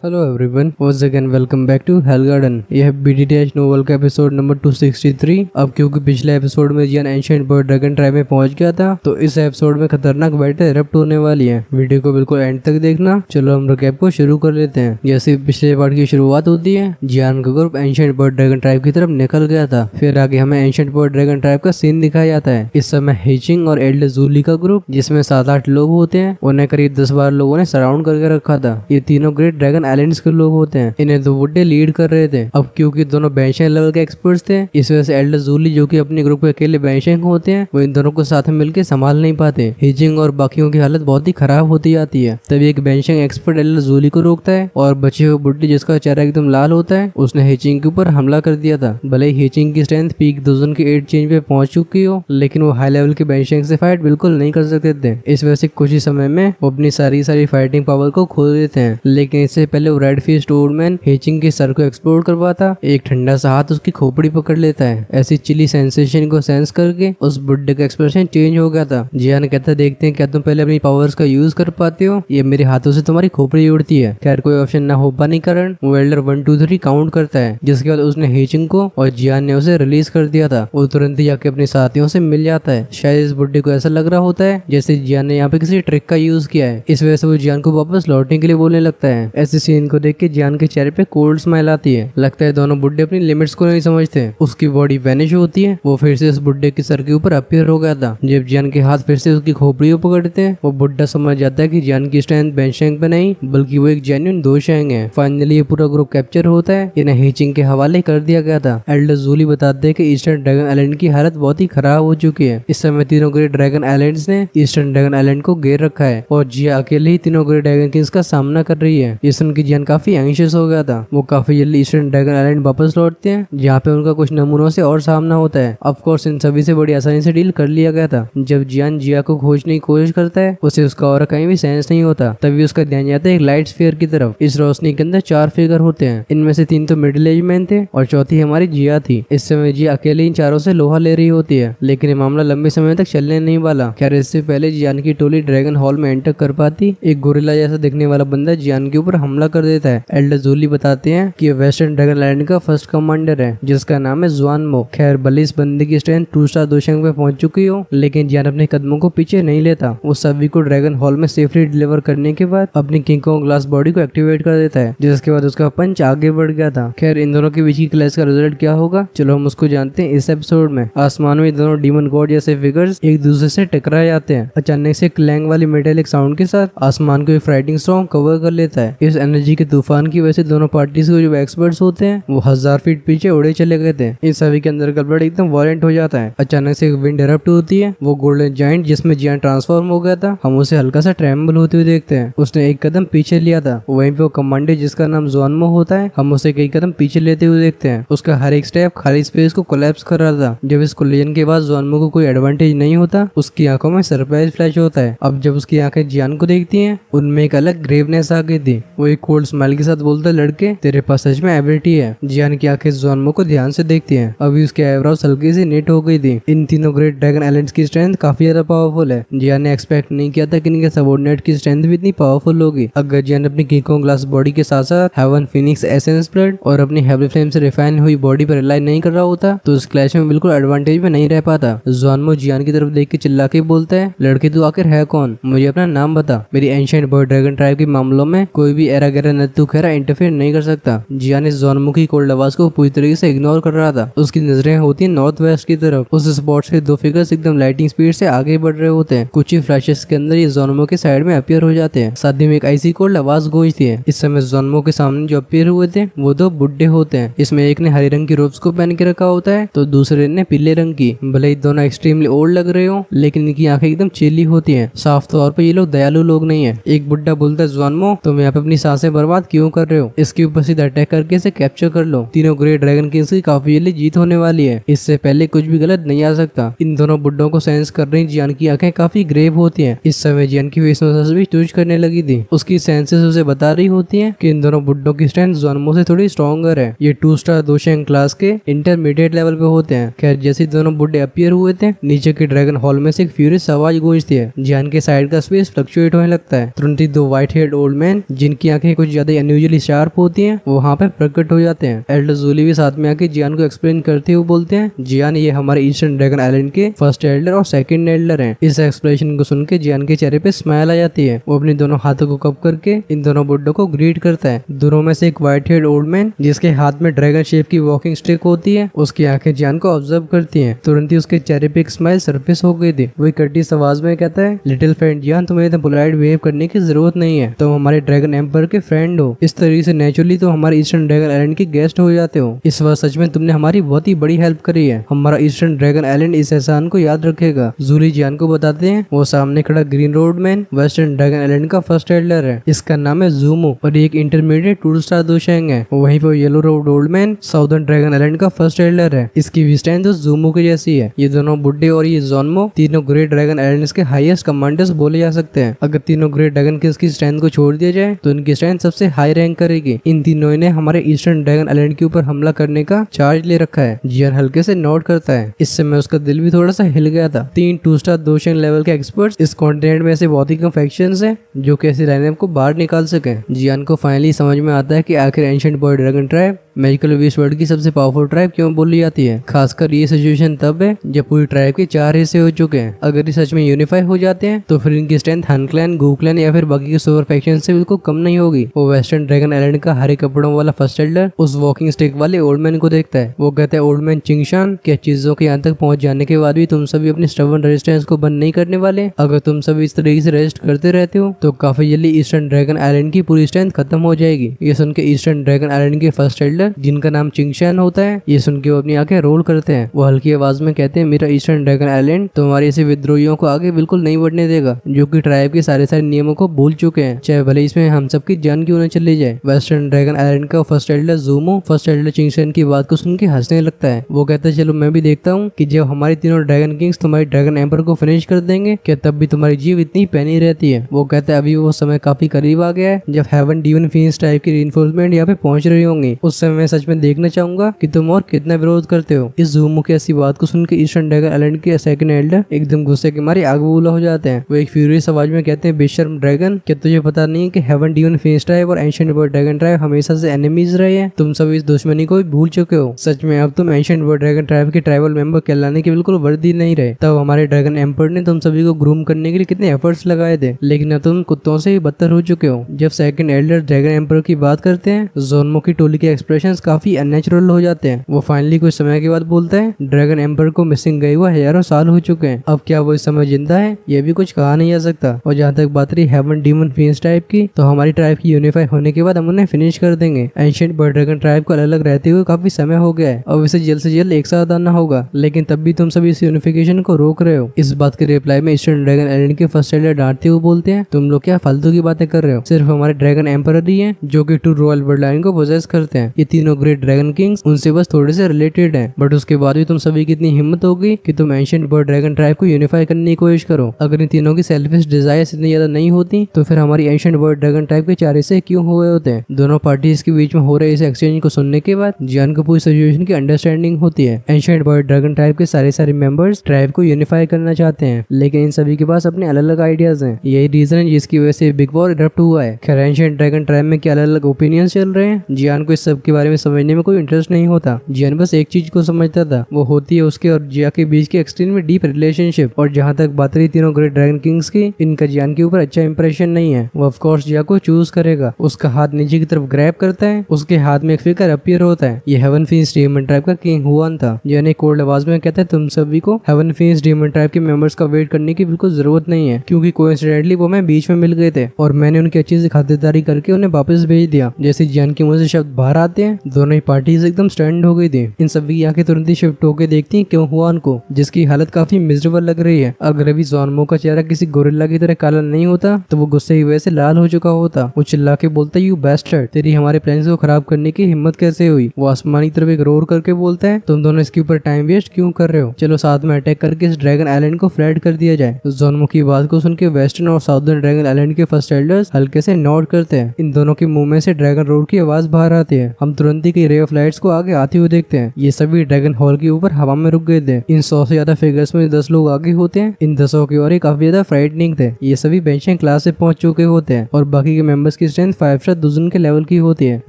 Hello everyone, once again welcome back to hell garden. यह BDTH novel का episode number 263। अब क्योंकि पिछले एपिसोड में Jian ancient bird dragon tribe में पहुंच गया था, तो इस एपिसोड में खतरनाक बैटल इरप्ट होने वाली है। वीडियो को बिल्कुल एंड तक देखना। चलो हम रिकैप को शुरू कर लेते हैं। जैसे पिछले पार्ट की शुरुआत होती है, जियान का group ancient bird dragon tribe की तरफ निकल गया था। फिर आगे हमें एंशिएंट बर्ड ड्रैगन ट्राइब का सीन दिखाया जाता है। इस समय हेचिंग और एल्डर जूली का ग्रुप, जिसमें 7-8 लोग होते हैं, उन्हें करीब 10-12 लोगों ने सराउंड करके रखा था। ये तीनों ग्रेट ड्रैगन आइलैंड्स के लोग होते हैं। इन्हें दो बुड्ढे लीड कर रहे थे। अब क्योंकि दोनों बेंशेंग लेवल के एक्सपर्ट्स थे, इस वजह से एल्डर जूली, जो कि अपने ग्रुप के अकेले बेंशेंग होते हैं, वो इन दोनों को साथ में मिलकर संभाल नहीं पाते। हेजिंग और बाकियों की हालत बहुत ही खराब होती जाती है। तभी एक बेंशेंग एक्सपर्ट एल्डर जूली को रोकता है और बचे हुए बुड्ढे, जिसका चेहरा एकदम लाल होता है, उसने हेचिंग के ऊपर हमला कर दिया था। भले ही हेचिंग की स्ट्रेंथ पीक डोजन के 8 चेंज पे पहुंच चुकी हो, लेकिन वो हाई लेवल के बेंशेंग से फाइट बिल्कुल नहीं कर सकते थे। इस वजह से कुछ ही समय में वो अपनी सारी फाइटिंग पावर को खो देते हैं। लेकिन इससे पहले वो रेड फेस्ड ओल्ड हेचिंग के सर को एक्सप्लोर करवाता, एक ठंडा सा हाथ उसकी खोपड़ी पकड़ लेता है। ऐसी चिली सेंसेशन को सेंस करके उस बुड्ढे का एक्सप्रेशन चेंज हो गया था। जियान कहता, देखते हैं क्या तुम पहले अपनी पावर्स का यूज कर पाते हो, ये मेरे हाथों से तुम्हारी खोपड़ी उड़ती है। खैर कोई ऑप्शन ना हो पाने के कारण वो एल्डर 1 2 3 काउंट करता है, जिसके बाद उसने हेचिंग को और जियान ने उसे रिलीज कर दिया था। वो तुरंत ही जाके अपने साथियों से मिल जाता है। शायद इस बुड्ढे को ऐसा लग रहा होता है जैसे जियान ने यहाँ पे किसी ट्रिक का यूज किया है। इस वजह से वो जियान को वापस लौटने के लिए बोलने लगता है। ऐसे सीन को देख के जियान के चेहरे पे कोल्ड स्माइल आती है। लगता है दोनों बुड्ढे अपनी लिमिट्स को नहीं समझते। उसकी बॉडी वैनिश होती है। वो फिर से उस बुड्ढे के सर के ऊपर अपीयर हो गया था। जब जियान के हाथ फिर से उसकी खोपड़ी को पकड़ते हैं, वो बुड्ढा समझ जाता है कि जियान की स्ट्रेंथ बेंशेंग पे नहीं, बल्कि वो एक जेन्युइन दोशेंग है। फाइनली ये पूरा ग्रुप कैप्चर होता है। इन्हें हेचिंग के हवाले कर दिया गया था। एल्डर जूली बताते हैं कि ईस्टर्न ड्रैगन आइलैंड की हालत बहुत ही खराब हो चुकी है। इस समय तीनों ग्रेट ड्रैगन आइलैंड्स ने ईस्टर्न ड्रैगन आइलैंड को घेर रखा है और जिया अकेले ही तीनों ग्रेट ड्रैगन किंग्स का सामना कर रही है। ये सुन के जियान काफी एंशियस हो गया था। वो काफी जल्दी ईस्टर्न ड्रैगन आइलैंड वापस लौटते हैं, जहाँ पे उनका कुछ नमूनों से और सामना होता है। ऑफ कोर्स इन सभी से बड़ी आसानी से डील कर लिया गया था। जब जियान जिया को खोजने की कोशिश करता है, उसे उसका और कहीं भी सेंस नहीं होता। तभी उसका ध्यान जाता है एक लाइट स्फीयर की तरफ। इस रोशनी के अंदर 4 फिगर होते हैं। इनमें से 3 तो मिडिल एज मैन थे और चौथी हमारी जिया थी। इस समय जिया अकेले इन चारों से लोहा ले रही होती है, लेकिन ये मामला लंबे समय तक चलने नहीं वाला। खैर इससे पहले जियान की टोली ड्रैगन हॉल में एंटर कर पाती, एक गोरिल्ला जैसा दिखने वाला बंदा जियान के ऊपर हमला कर देता है। एल्डर जूली बताते हैं कि वेस्टर्न ड्रैगन आइलैंड का फर्स्ट कमांडर है, जिसका नाम है जुआनमो। खैर भले इस बंदे की स्ट्रेंथ 2 स्टार दोशेंग पे पहुंच चुकी हो, लेकिन जियान अपने कदमों को पीछे नहीं लेता। वो सभी को ड्रैगन हॉल में सेफली डिलीवर करने के बाद अपनी किंग कॉन्ग ग्लास बॉडी को एक्टिवेट कर देता है, जिसके बाद उसका पंच आगे बढ़ गया था। खैर इन दोनों के बीच की क्लैश का रिजल्ट क्या होगा, चलो हम उसको जानते हैं इस एपिसोड में। आसमान में दोनों डीमन गॉड जैसे फिगर्स एक दूसरे से टकरा जाते हैं। अचानक से क्लैंग वाली मेटेलिक साउंड के साथ आसमान को एक फ्राइटिंग स्टॉर्म कवर कर लेता है। इस एनर्जी के तूफान की वजह से दोनों पार्टीज के जो एक्सपर्ट्स होते हैं, वो 1000 फीट पीछे उड़े चले गए थे। इन सभी के अंदर गड़बड़ एकदम वायलेंट हो जाता है। अचानक से एक विंड इरप्ट होती है। वो गोल्डन जायंट जिसमें जियान ट्रांसफॉर्म हो गया था, हम उसे हल्का सा ट्रेम्बल होते हुए देखते हैं। उसने एक कदम पीछे लिया था। वहीं पे वो कमांडर जिसका नाम जुआनमो होता है, हम उसे कई कदम पीछे लेते हुए देखते हैं। उसका हर एक स्टेप खाली स्पेस को कोलैप्स कर रहा था। जब इस कोलिजन के बाद जुआनमो को कोई एडवांटेज नहीं होता, उसकी आंखों में सरप्राइज फ्लैश होता है। अब जब उसकी आंखें जियान को देखती हैं, उनमें एक अलग ग्रेवनेस आ गई थी। वो एक कोल्ड स्माइल के साथ बोलता है, लड़के तेरे पास सच में एबिलिटी है। जियान की आंखें जुआनमो को ध्यान से देखती हैं। अभी उसके आईब्रोज हल्की सी नेट हो गई थी। इन तीनों ग्रेट ड्रैगन आइलैंड्स की स्ट्रेंथ काफी ज्यादा पावरफुल है। जियान ने एक्सपेक्ट नहीं किया था कि इनके सबऑर्डिनेट की स्ट्रेंथ भी इतनी पावरफुल होगी। अगर जियान अपनी किंग कॉन्ग ग्लास बॉडी के साथ साथ हेवन फिनिक्स एसेंस ब्लड और अपनी हेवल फ्लेम से रिफाइन हुई बॉडी पर रिलाई नहीं कर रहा होता, तो इस क्लैश में बिल्कुल एडवांटेज में नहीं रह पाता। जुआनमो जियान की तरफ देख के चिल्ला के बोलता है, लड़के तू आखिर है कौन, मुझे अपना नाम बता। मेरी एंशिएंट बर्ड ड्रैगन ट्राइब के मामलों में कोई भी एरा गैरा नत्थु खेरा इंटरफेयर नहीं कर सकता। जियान इस जुआनमो की कोल्ड आवाज को पूरी तरीके से इग्नोर कर रहा था। उसकी नजरें होती है नॉर्थ वेस्ट की तरफ। उस स्पॉट से 2 फिगर्स एकदम लाइटिंग स्पीड से आगे बढ़ रहे होते हैं। कुछ ही फ्लैशेस के अंदर ये जुआनमो के साइड में अपीयर हो जाते हैं। साथ ही में एक आईसी कोल्ड आवाज गूंजती है। इस समय जुआनमो के सामने जो अपीयर हुए थे, वो 2 बुड्ढे होते हैं। इसमें एक ने हरे रंग की रोब्स को पहन के रखा होता है, तो दूसरे ने पीले रंग की। भले ही दोनों एक्सट्रीमली ओल्ड लग रहे हो, लेकिन इनकी आंखें एकदम चिल्ली होती हैं। साफ तौर पर ये लोग दयालु लोग नहीं है। एक बुड्ढा बोलता है, जुआनमो तुम यहाँ पे अपनी सांसें बर्बाद क्यों कर रहे हो, इसके ऊपर सीधा अटैक करके इसे कैप्चर कर लो। तीनों ग्रेट ड्रैगन किंग्स की काफी जल्दी जीत होने वाली है। इससे पहले कुछ भी गलत नहीं आ सकता। इन दोनों बुड्ढों को सेंस कर रही जियान की आंखें काफी ग्रेव होती हैं। इस समय जियान की फेस मसल्स भी ट्विच करने लगी थी। उसकी सेंसेस उसे बता रही होती हैं कि इन दोनों बुड्ढों की स्ट्रेंथ जुआनमो से थोड़ी स्ट्रॉन्गर है। ये 2 स्टार दोशेंग क्लास के इंटरमीडिएट लेवल पे होते हैं। खैर जैसे दोनों बुड्ढे अपीयर हुए थे, नीचे के ड्रैगन हॉल में से एक फ्यूरियस आवाज गूंजती है। जियान के साइड का स्पेस फ्लक्चुएट होने लगता है। तुरंत ही 2 व्हाइट हेयर्ड ओल्ड मैन, जिनकी आंखें आंखें कुछ ज्यादा अनयूजुअली शार्प होती हैं वो वहाँ पे प्रकट हो जाते हैं। एल्डर जूली भी साथ में आके जियान को एक्सप्लेन करते हुए बोलते हैं, जियान ये हमारे ईस्टर्न ड्रैगन आइलैंड के फर्स्ट एल्डर और सेकंड एल्डर हैं। इस एक्सप्लेनेशन को सुन के जियान के चेहरे पे स्माइल आ जाती है। वो अपने दोनों हाथों को कप करके इन दोनों बुड्ढों को ग्रीट करता है। दोनों में से एक व्हाइट हेड ओल्ड मैन जिसके हाथ में ड्रैगन शेप की वॉकिंग स्टिक होती है, उसकी आंखें जियान को ऑब्जर्व करती हैं। तुरंत ही उसके चेहरे पे एक स्माइल सरफेस हो गई थी। वही कटी आवाज में कहता है, लिटिल फ्रेंड जियान, तुम्हें इतना पोलाइट बिहेव करने की जरूरत नहीं है। तुम हमारे ड्रैगन एम्पर के फ्रेंड हो। इस तरीके से नेचुरली तो हमारे ईस्टर्न ड्रैगन आइलैंड के गेस्ट हो जाते हो। इस बार सच में तुमने हमारी बहुत ही बड़ी हेल्प करी है। हमारा ईस्टर्न ड्रैगन आइलैंड इस एहसान को याद रखेगा। जूली जियान को बताते हैं वो सामने खड़ा green road man western dragon island का फर्स्ट एल्डर है। इसका नाम है जूमो और एक इंटरमीडिएट 2-स्टार दोशेंग है। वहीं पे yellow road old man southern dragon island का फर्स्ट एल्डर है। इसकी भी स्ट्रेंथ तो जूमो की जैसी है। ये दोनों बुड्ढे और ये जोनमो तीनों ग्रेट ड्रैगन आइलैंड्स के हाईएस्ट कमांडर्स बोले जा सकते हैं। अगर तीनों ग्रेट ड्रैगन किंग्स की स्ट्रेंथ को छोड़ दिया जाए तो इनकी स्ट्रेंथ सबसे हाई रैंक करेगी। इन तीनों ने हमारे ईस्टर्न ड्रैगन आइलैंड के ऊपर हमला करने का चार्ज ले रखा है। जियान हल्के से नोट करता है। इस समय उसका दिल भी थोड़ा सा हिल गया था। 3 2-स्टार दोशेंग लेवल के एक्सपर्ट्स इस कॉन्टिनेंट में ऐसे बहुत ही कम फैक्शंस हैं जो कि ऐसी लाइनअप को बाहर निकाल सके। जियान को फाइनली समझ में आता है कि आखिर ancient boy dragon tribe magical west world की सबसे पावरफुल ट्राइब क्यों बोली जाती है। खासकर ये सिचुएशन तब है जब पूरी ट्राइब के 4 हिस्से हो चुके हैं। अगर ये सच में यूनिफाई हो जाते हैं तो फिर इनकी स्ट्रेंथ हन क्लैन, गू क्लैन या फिर बाकी के सुपर फैक्शन से बिल्कुल कम नहीं होगी। वो वेस्टर्न ड्रैगन आइलैंड का हरे कपड़ों वाला फर्स्ट एल्डर उस वॉकिंग स्टिक वाले ओल्ड मैन को देखता है। वो कहता है, ओल्ड मैन चिंगशान, क्या चीजों के यहाँ तक पहुंच जाने के बाद भी तुम सभी अपनी स्टबर्न रेजिस्टेंस को बंद नहीं करने वाले? अगर तुम सभी इस तरीके से रेजिस्ट करते रहते हो तो काफी जल्दी ईस्टर्न ड्रैगन आइलैंड की पूरी स्ट्रेंथ खत्म हो जाएगी। ये सुन के ईस्टर्न ड्रैगन आइलैंड के फर्स्ट एल्डर जिनका नाम चिंगशान होता है, ये सुन के वो अपनी आंखें रोल करते हैं। वो हल्की आवाज में कहते हैं, मेरा ईस्टर्न ड्रैगन आइलैंड तुम्हारे ऐसे विद्रोहियों को आगे बिल्कुल नहीं बढ़ने देगा जो कि ट्राइब के सारे नियमों को भूल चुके हैं, चाहे भले इसमें हम सबकी जान क्यों न चली जाए। वेस्टर्न ड्रैगन आइलैंड का फर्स्ट एल्डर जूमो फर्स्ट एल्डर चिंगशान की बात को सुन के हंसने लगता है। वो कहता है, चलो मैं भी देखता हूँ कि जब हमारी तीनों ड्रैगन किंग्स तुम्हारी ड्रैगन एम्पर को फिनिश कर देंगे क्या तब भी तुम्हारी जीव इतनी पैनी रहती है। वो कहता है, अभी वो समय काफी करीब आ गया है जब हेवन डीवन फीनिक्स टाइप की रीइंफोर्समेंट यहाँ पे पहुंच रही होंगी। उस समय मैं सच में देखना चाहूंगा कि तुम और कितना विरोध करते हो। इस जूमो की ऐसी बात को सुन के ईस्टर्न ड्रैगन आइलैंड के सेकंड एल्डर एकदम गुस्से के मारे आग बबूला हो जाते हैं। वो एक फ्यूरियस आवाज में कहते हैं, बेशर्म ड्रैगन, क्या तुझे पता नहीं कि हेवन डीवन फीनिक्स ट्राइब और एंशिएंट बॉय ड्रैगन ट्राइब हमेशा से एनिमीज रहे हैं? तुम सब इस दुश्मनी को भूल चुके हो। सच में अब तुम एंशिएंट बॉय ड्रैगन ट्राइब के ट्राइबल मेंबर कहलाने के बिल्कुल वर्दी नहीं रहे। तब हमारे ड्रैगन एम्पर ने तुम सभी को ग्रूम करने के लिए कितने एफर्ट्स लगाए थे, लेकिन अब तुम कुत्तों से ही बदतर हो चुके हो। जब सेकंड एल्डर ड्रैगन एम्पर की बात करते हैं, जोनमो की टोली के एक्सप्रेशंस काफी अननेचुरल हो जाते हैं। वो फाइनली कुछ समय के बाद बोलता है, ड्रैगन एम्पर को मिसिंग गए हुआ हजारों साल हो चुके हैं। अब क्या वो इस समय जिंदा है? ये भी कुछ कहा नहीं जा सकता। और जहाँ तक बात रही हेवन डीमन फीनिक्स टाइप की, तो हमारी ट्राइब की यूनिफाई होने के बाद हम उन्हें फिनिश कर देंगे। एंशिएंट बॉय ड्रैगन ट्राइब को अलग अलग रहते हुए काफी समय हो गया है। अब इसे जल्द से जल्द एक साथ आना होगा, लेकिन तब भी तुम सभी इस यूनिफिकेशन को रोक रहे हो। इस बात के रिप्लाई में ईस्टर्न ड्रैगन आइलैंड के फर्स्ट एल्डर डांटते हुए बोलते हैं, तुम लोग क्या फालतू की बातें कर रहे हो? सिर्फ हमारे ड्रैगन एम्पर ही हैं जो कि 2 रॉयल ब्लड लाइन को पोजेस करते हैं। ये तीनों ग्रेट ड्रैगन किंग्स उनसे बस थोड़े से रिलेटेड हैं, बट उसके बाद भी तुम सभी की इतनी हिम्मत होगी कि तुम एंशिएंट बॉय ड्रैगन ट्राइब को यूनिफाई करने की कोशिश करो। अगर इन तीनों की सेल्फिश डिजायर्स इतनी ज्यादा नहीं होती तो फिर हमारी एंशिएंट बॉय ड्रैगन ट्राइब के 4 हिस्से क्यों हुए होते हैं? दोनों पार्टीज के बीच में हो रहे इस एक्सचेंज को सुनने के बाद जियान को पूरी सिचुएशन की अंडरस्टैंडिंग होती है। एंशिएंट बॉय ड्रैगन ट्राइब के सारे मेंबर्स ट्राइब को यूनिफाई करना चाहते हैं, लेकिन इन सभी के पास अपने अलग अलग आइडियाज हैं। यही रीजन है जिसकी वजह से बिग वॉर इरप्ट हुआ है। खैर एंशिएंट ड्रैगन ट्राइब में क्या अलग अलग ओपिनियंस चल रहे हैं, जियान को इस सब के बारे में समझने में कोई इंटरेस्ट नहीं होता। जियान बस एक चीज को समझता था, वो होती है उसके और जिया के बीच की एक्सट्रीम में डीप रिलेशनशिप। और जहाँ तक बात रही तीनों ग्रेट ड्रैगन किंग्स की, इनका जियान के ऊपर अच्छा इंप्रेशन नहीं है। वो ऑफ कोर्स जिया को चूज करेगा। उसका हाथ नीचे की तरफ ग्रैब करता है, उसके हाथ में एक फिगर अपीयर होता है। ये हेवन फीनिक्स डीमन ट्राइब का किंग हुआन था। जियान एक कोल्ड आवाज में कहता है, तुम सभी को हेवन फीनिक्स डीमन ट्राइब के मेंबर्स का वेट करने की बिल्कुल जरूरत नहीं है, क्योंकि कोइंसिडेंटली वो मैं बीच में मिल गए थे और मैंने उनकी अच्छी से खातिरदारी करके उन्हें वापस भेज दिया। जैसे जियान के मुंह से शब्द बाहर आते हैं, दोनों ही पार्टीज एकदम स्टैंड हो गई थी। इन सभी की आंखें तुरंत ही शिफ्ट होकर देखती हैं क्यों हुआन को, जिसकी हालत काफी मिजरेबल लग रही है। अगर अभी जोनमो का चेहरा किसी गोरिल्ला की तरह काला नहीं होता तो वो गुस्से की वजह से लाल हो चुका होता। वो चिल्ला के बोलता है, यू बेस्टर्ड, तेरी हमारे प्लान्स को खराब करने की हिम्मत कैसे हुई? वो आसमानी तरफ एक रोर करके बोलता है, तुम दोनों इसके ऊपर टाइम वेस्ट क्यों कर रहे हो? चलो साथ में अटैक करके इस ड्रैगन आइलैंड को फ्लैट कर दिया जाए। तो जोनमो की बात को सुन के वेस्टर्न और साउदर्न ड्रैगन आइलैंड के फर्स्ट एल्डर्स हल्के से नोट करते हैं। इन दोनों के मुंह में से ड्रैगन रोर की आवाज बाहर आती है। हम तुरंत ही कई रे ऑफ लाइट्स को आगे आते हुए देखते हैं। ये सभी ड्रैगन हॉल के ऊपर हवा में रुक गए थे। इन 100 से ज्यादा फिगर्स में 10 लोग आगे होते हैं। इन 10 की और काफी ज्यादा फ्राइटनिंग थे। ये सभी बेंचिंग क्लास से पहुंच चुके होते हैं और बाकी के मेंबर्स जिसकी स्ट्रेंथ 5 स्टार दुजुन के लेवल की होती है।